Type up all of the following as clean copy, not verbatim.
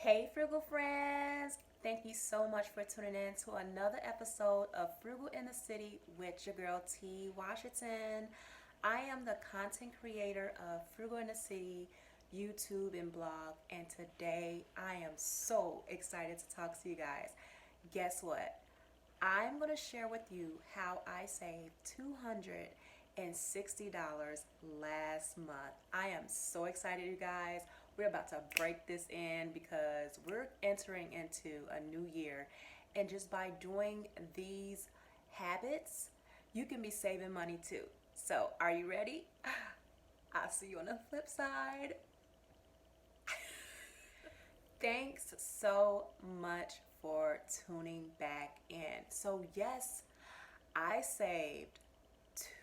Hey, Frugal Friends! Thank you so much for tuning in to another episode of Frugal in the City with your girl T. Washington. I am the content creator of Frugal in the City, YouTube, and blog, and today I am so excited to talk to you guys. Guess what? I'm going to share with you how I saved $260 last month. I am so excited, you guys. We're about to break this in because we're entering into a new year. And just by doing these habits, you can be saving money too. So, are you ready? I'll see you on the flip side. Thanks so much for tuning back in. So, yes, I saved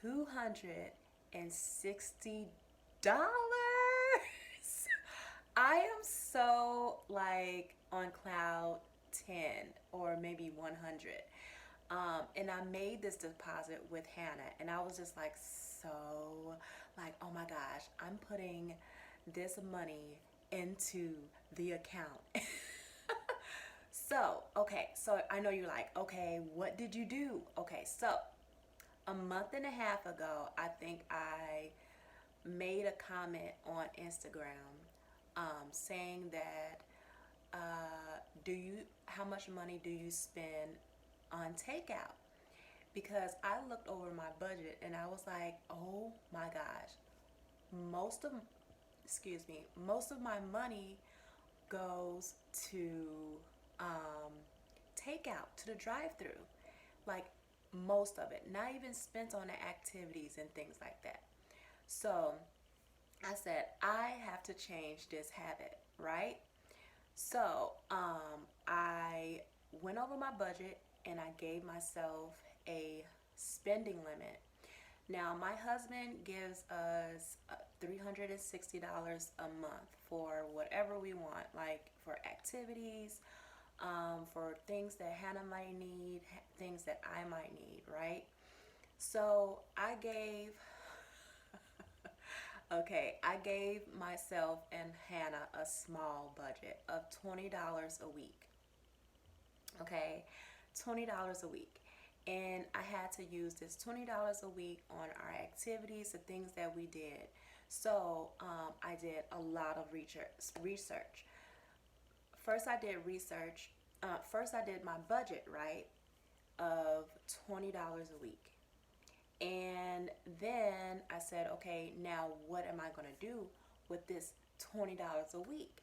$260. I am so like on cloud 10 or maybe 100. And I made this deposit with Hannah, and I was just like, so, like, oh my gosh, I'm putting this money into the account. So, okay, so I know you're like, okay, what did you do? Okay, so a month and a half ago, I think I made a comment on Instagram saying that do you how much money do you spend on takeout? Because I looked over my budget and I was like, oh my gosh, most of most of my money goes to um, takeout, to the drive-through. Like most of it, not even spent on the activities and things like that. So I said, I have to change this habit, right? So I went over my budget and I gave myself a spending limit. Now, my husband gives us $360 a month for whatever we want, like for activities, for things that Hannah might need, things that I might need, right? So okay, I gave myself and Hannah a small budget of $20 a week. Okay, $20 a week. And I had to use this $20 a week on our activities, the things that we did. So I did a lot of research. First, I did research. First, I did my budget, right, of $20 a week. And then I said, okay, now what am I going to do with this $20 a week?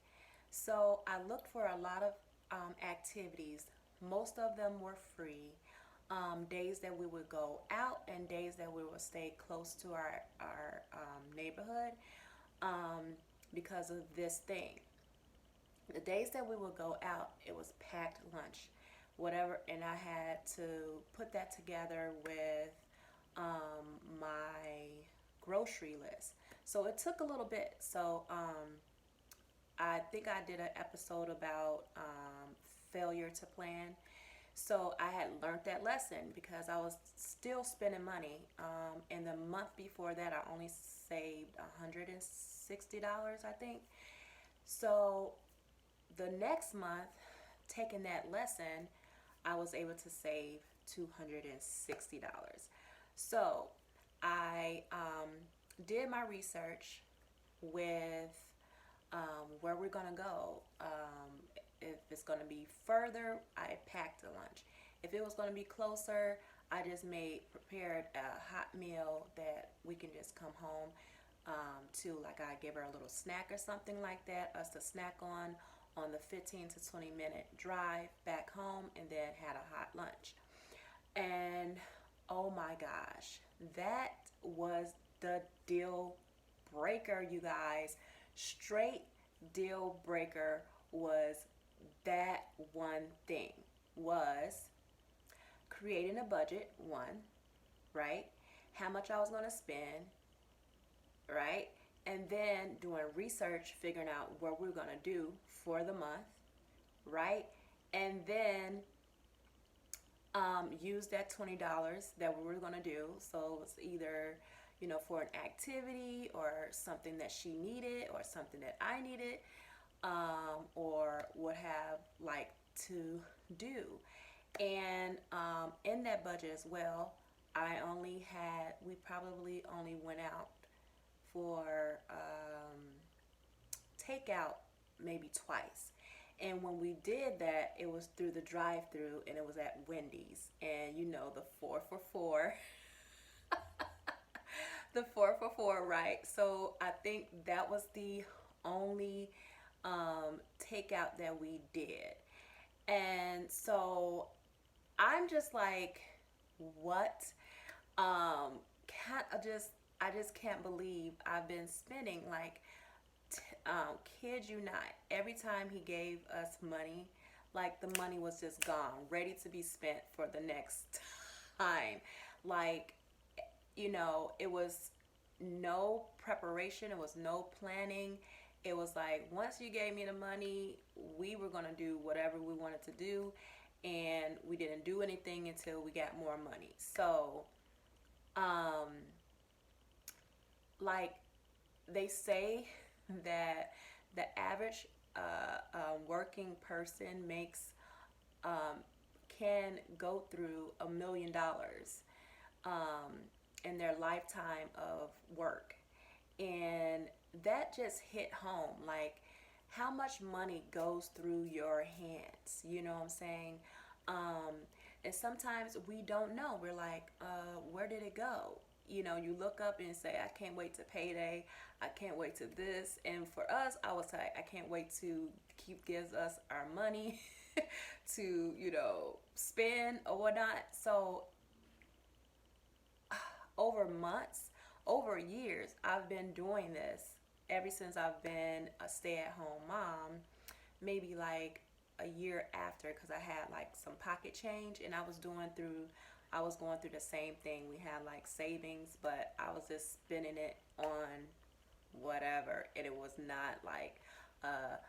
So I looked for a lot of activities. Most of them were free. Days that we would go out and days that we would stay close to our neighborhood because of this thing. The days that we would go out, it was packed lunch, whatever, and I had to put that together with my grocery list. So it took a little bit. So I think I did an episode about failure to plan. So I had learned that lesson because I was still spending money. And the month before that, I only saved $160, I think. So the next month, taking that lesson, I was able to save $260. So I did my research with where we're gonna go. If it's gonna be further, I packed a lunch. If it was gonna be closer, I just prepared a hot meal that we can just come home to. Like I give her a little snack or something like that, us to snack on the 15 to 20-minute drive back home, and then had a hot lunch. And oh my gosh, that was the deal breaker, you guys. Straight deal breaker was that one thing, was creating a budget, one, right? How much I was going to spend, right? And then doing research, figuring out what we are going to do for the month, right? And then use that $20 that we were going to do. So it's either, for an activity or something that she needed or something that I needed, or what like to do. And in that budget as well, we probably only went out for takeout maybe twice. And when we did that, it was through the drive through and it was at Wendy's. And you know, the 4 for 4. The 4 for 4, right? So I think that was the only takeout that we did. And so I'm just like, what? Can't I just can't believe I've been spending like, kid you not, every time he gave us money, like the money was just gone, ready to be spent for the next time. Like, it was no preparation, it was no planning. It was like once you gave me the money, we were going to do whatever we wanted to do, and we didn't do anything until we got more money. So, um, like they say that the average working person makes um, can go through $1 million um, in their lifetime of work. And that just hit home. Like, how much money goes through your hands? You know what I'm saying? Um, and sometimes we don't know. We're like, where did it go? You look up and say, I can't wait to payday. I can't wait to this. And for us, I was like, I can't wait to keep gives us our money to, spend or whatnot. So over months, over years, I've been doing this ever since I've been a stay-at-home mom. Maybe like a year after, because I had like some pocket change, and I was going through the same thing. We had like savings, but I was just spending it on whatever, and it was not like a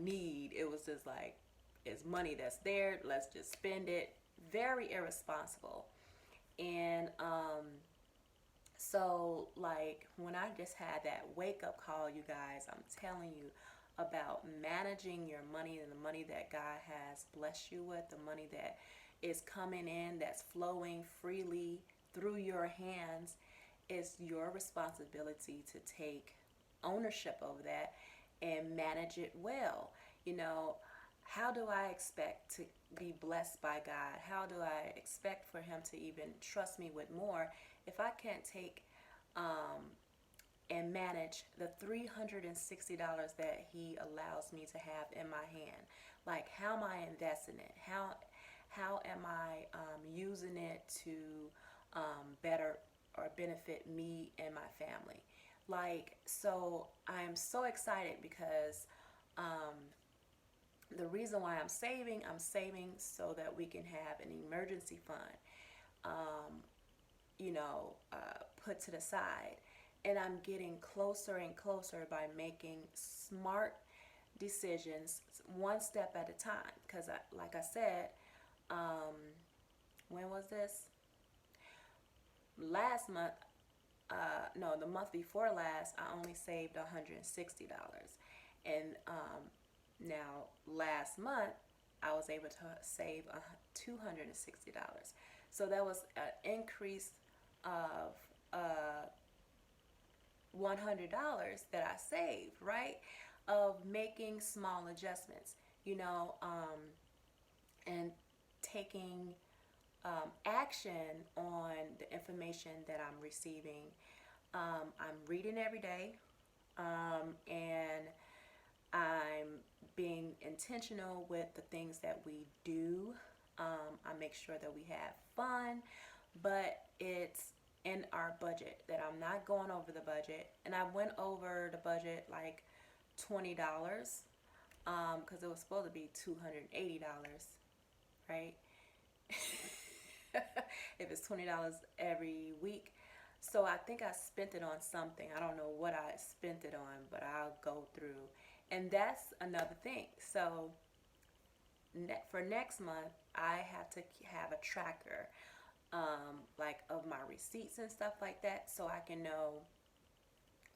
need. It was just like, it's money that's there, let's just spend it. Very irresponsible. And so, like, when I just had that wake up call, you guys, I'm telling you about managing your money and the money that God has blessed you with, the money that is coming in, that's flowing freely through your hands. It's your responsibility to take ownership over that and manage it well. You know, how do I expect to be blessed by God? How do I expect for Him to even trust me with more if I can't take um, and manage the $360 that He allows me to have in my hand? Like, how am I investing it? How am I using it to better or benefit me and my family? Like, so I am so excited because um, the reason why I'm saving so that we can have an emergency fund, um, put to the side. And I'm getting closer and closer by making smart decisions one step at a time. Because, like I said, um, when was this? Last month, no, the month before last, I only saved $160. And now last month, I was able to save $260. So that was an increase of $100 that I saved, right? Of making small adjustments, and taking action on the information that I'm receiving. I'm reading every day, and I'm being intentional with the things that we do. I make sure that we have fun, but it's in our budget, that I'm not going over the budget. And I went over the budget like $20, because it was supposed to be $280, right? If it's $20 every week. So I think I spent it on something. I don't know what I spent it on, but I'll go through. And that's another thing. So for next month, I have to have a tracker, like of my receipts and stuff like that, so I can know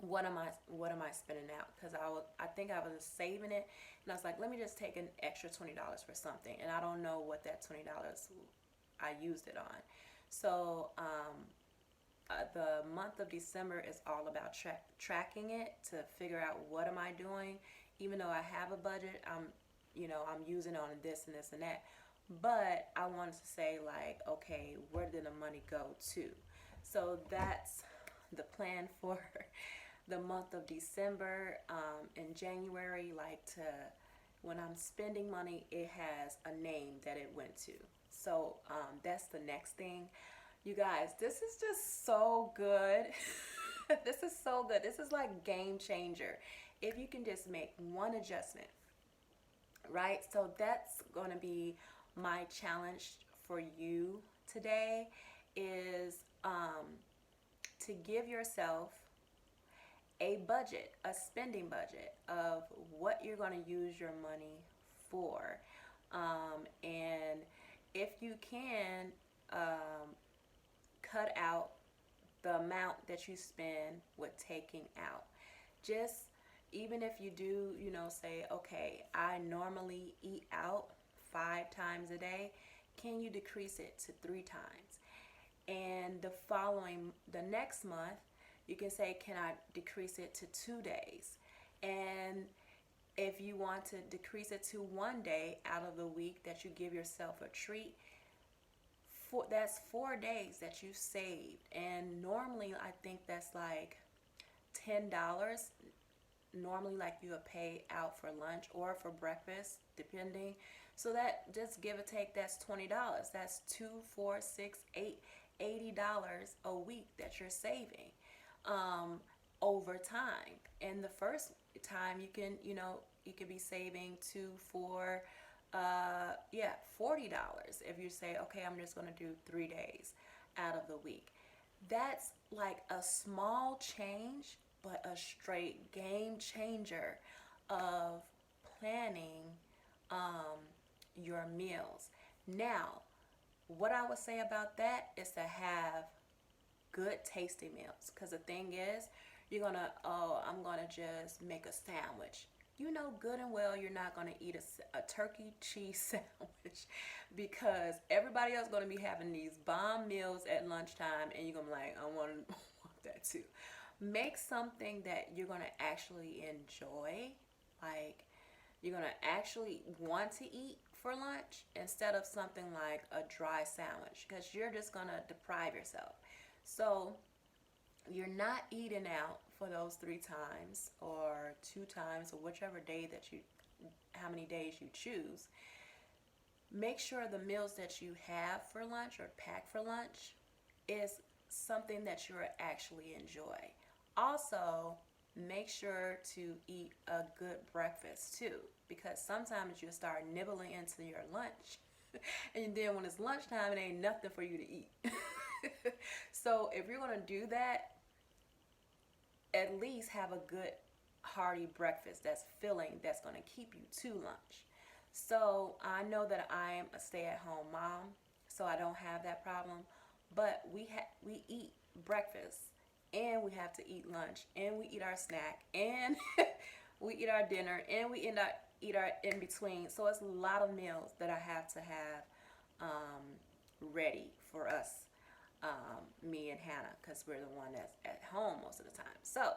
what am I spending out? Because I think I was saving it, and I was like, let me just take an extra $20 for something, and I don't know what that $20 I used it on. So the month of December is all about tracking it to figure out what am I doing. Even though I have a budget, I'm using on this and this and that. But I wanted to say, like, okay, where did the money go to? So that's the plan for the month of December. In January, like, to when I'm spending money, it has a name that it went to. So that's the next thing. You guys, this is just so good. This is so good. This is like game changer. If you can just make one adjustment, right? So that's going to be my challenge for you today is to give yourself a budget, a spending budget of what you're going to use your money for. And if you can, cut out the amount that you spend with taking out. Just even if you do, say, okay, I normally eat out 5 times a day, can you decrease it to 3 times? And the next month, you can say, can I decrease it to 2 days? And if you want to decrease it to 1 day out of the week that you give yourself a treat, that's 4 days that you saved. And normally, I think that's like $10. Normally, like, you would pay out for lunch or for breakfast, depending. So that, just give or take, that's $20. That's 2, 4, 6, 8, $80 a week that you're saving over time. And the first time you could be saving 2, 4, $40 if you say, okay, I'm just going to do 3 days out of the week. That's like a small change, but a straight game changer of planning your meals. Now, what I would say about that is to have good tasting meals, because the thing is, I'm gonna just make a sandwich. You know good and well you're not going to eat a turkey cheese sandwich, because everybody else is going to be having these bomb meals at lunchtime, and you're going to be like, I want that too. Make something that you're going to actually enjoy, like you're going to actually want to eat for lunch, instead of something like a dry sandwich, because you're just going to deprive yourself. So you're not eating out for those 3 times or 2 times, or whichever day how many days you choose. Make sure the meals that you have for lunch or pack for lunch is something that you actually enjoy. Also, make sure to eat a good breakfast too, because sometimes you start nibbling into your lunch and then when it's lunchtime, it ain't nothing for you to eat. So if you're going to do that, at least have a good hearty breakfast that's filling, that's going to keep you to lunch. So I know that I'm a stay-at-home mom, so I don't have that problem, but we eat breakfast, and we have to eat lunch, and we eat our snack, and we eat our dinner, and we eat our in between. So it's a lot of meals that I have to have ready for us, me and Hannah, because we're the one that's at home most of the time. So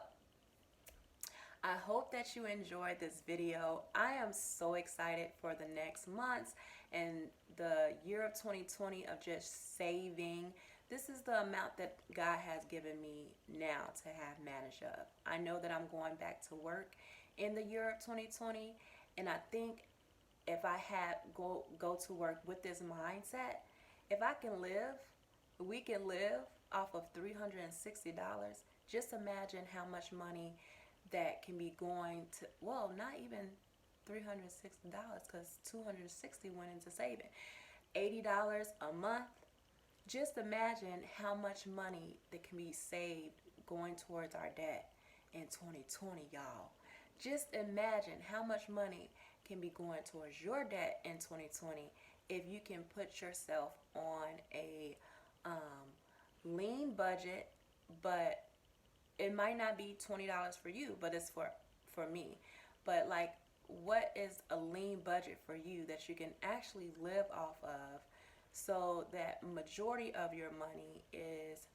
I hope that you enjoyed this video. I am so excited for the next months and the year of 2020 of just saving. This is the amount that God has given me now to have managed of. I know that I'm going back to work in the year of 2020, and I think if I had go to work with this mindset, if I can live, we can live off of $360. Just imagine how much money that can be going to, well, not even $360, because $260 went into saving. $80 a month. Just imagine how much money that can be saved going towards our debt in 2020, y'all. Just imagine how much money can be going towards your debt in 2020 if you can put yourself on a lean budget, but it might not be $20 for you, but it's for me. But like, what is a lean budget for you that you can actually live off of, so that majority of your money is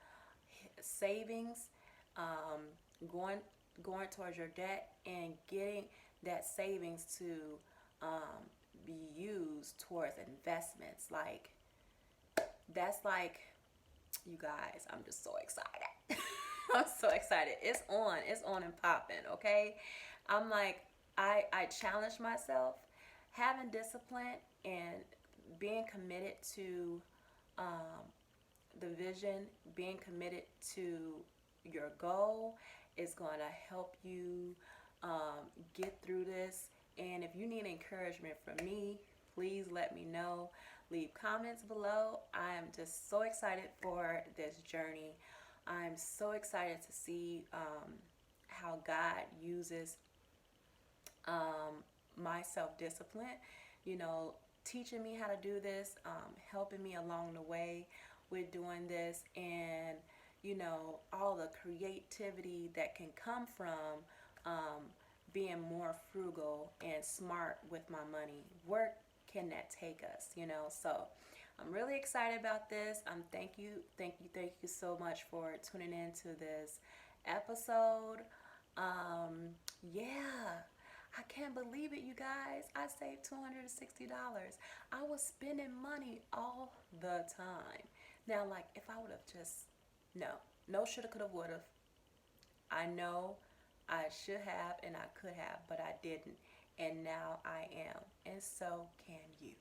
savings, um, going going towards your debt, and getting that savings to um, be used towards investments. Like, that's like, you guys, I'm just so excited. I'm so excited. It's on and popping. Okay, I'm like, I challenge myself, having discipline and being committed to um, the vision, being committed to your goal is going to help you get through this. And if you need encouragement from me, please let me know. Leave comments below. I am just so excited for this journey. I'm so excited to see how God uses my self discipline, you know, teaching me how to do this, helping me along the way with doing this, and, you know, all the creativity that can come from being more frugal and smart with my money. Where can that take us, you know? So I'm really excited about this. Thank you so much for tuning in to this episode. Yeah, I can't believe it, you guys. I saved $260. I was spending money all the time. Now, like, if I would have just, no, no, shoulda, coulda, woulda. I know I should have and I could have, but I didn't. And now I am. And so can you.